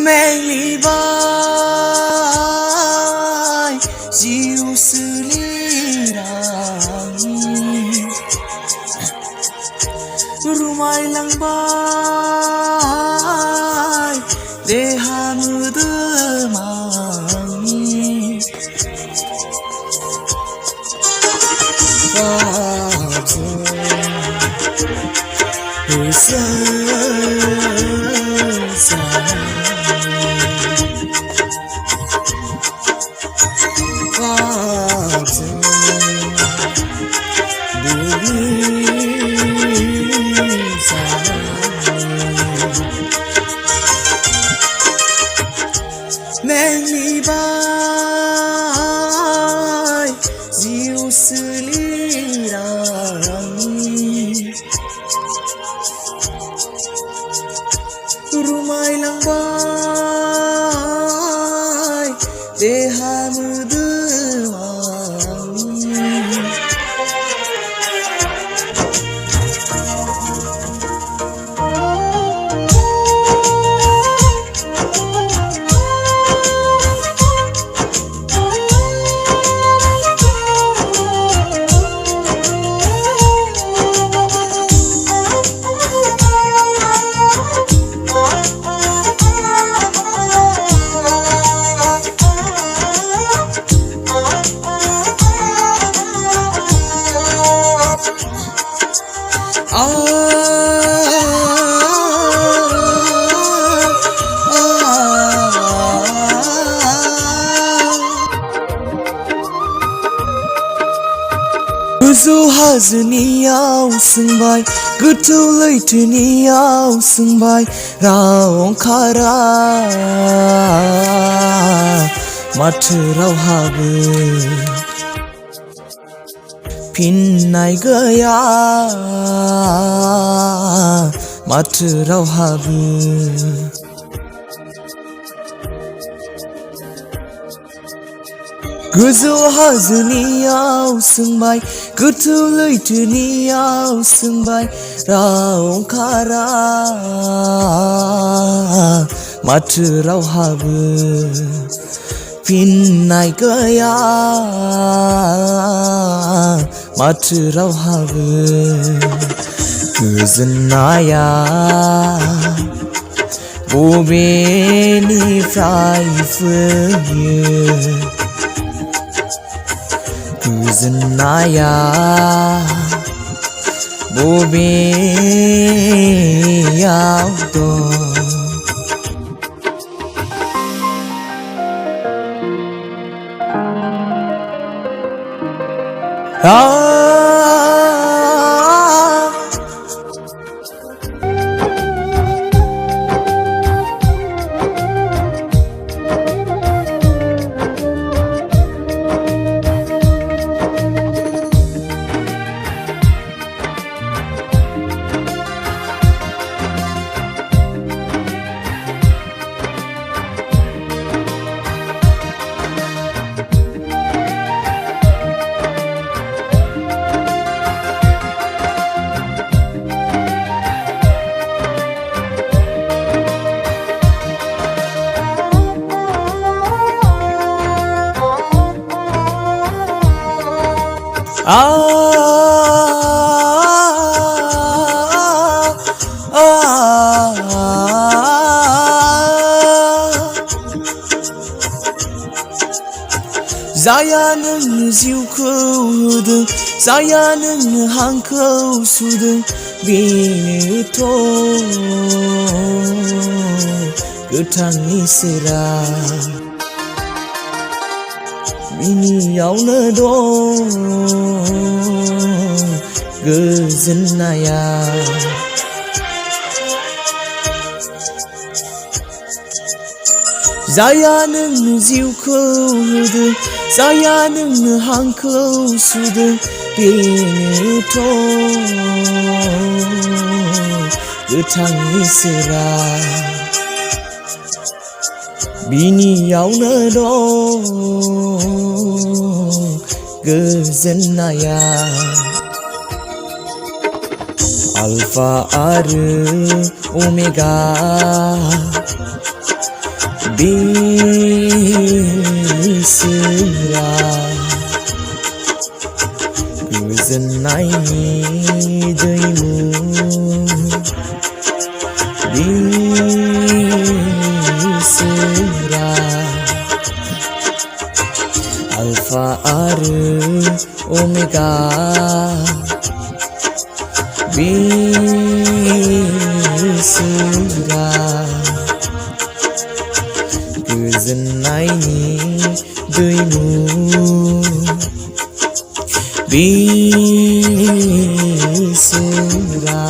मेंलिबाय जिउ सोलिरांनि रुमायलांबाय देहा मोदोमांनि मेंलिबाय जिउ सोलिरांनि रुमायलांबाय देहा मोदोमांनि गोजौ हाजोनियाव सोंबाय गोथौ लैथोनियाव सोंबाय राव ओंखारा माथो रावहाबो फिननाय गैया माथो रावहाबो गोजौ हाजोनियाव सोंबाय गोथौ लैथोनियाव सोंबाय राव ओंखारा माथो रावहाबो फिननाय गैया माथो रावहाबो गोजोननाया बबेनिफ्राय फैयो गोजोननाया बबेयाव दं जाया नोंनो जिउखौ होदों जाया नोंनो हांखौ सुदों बेनोथ' गोथां इसोरा बिनियावनो दं गोजोननाया जाया नोंनो जिउखौ होदों जाया नोंनो हांखौ सुदों बेनोथ' गोथां इसोरा बिनियावनो दं गोजोननाया आल्फा आरो ओमेगा बिसोरा गोजोननायनि दैमु बिसोरा आल्फा आरो ओमेगा बिसोरा गोजोननायनि दैमु बिसोरा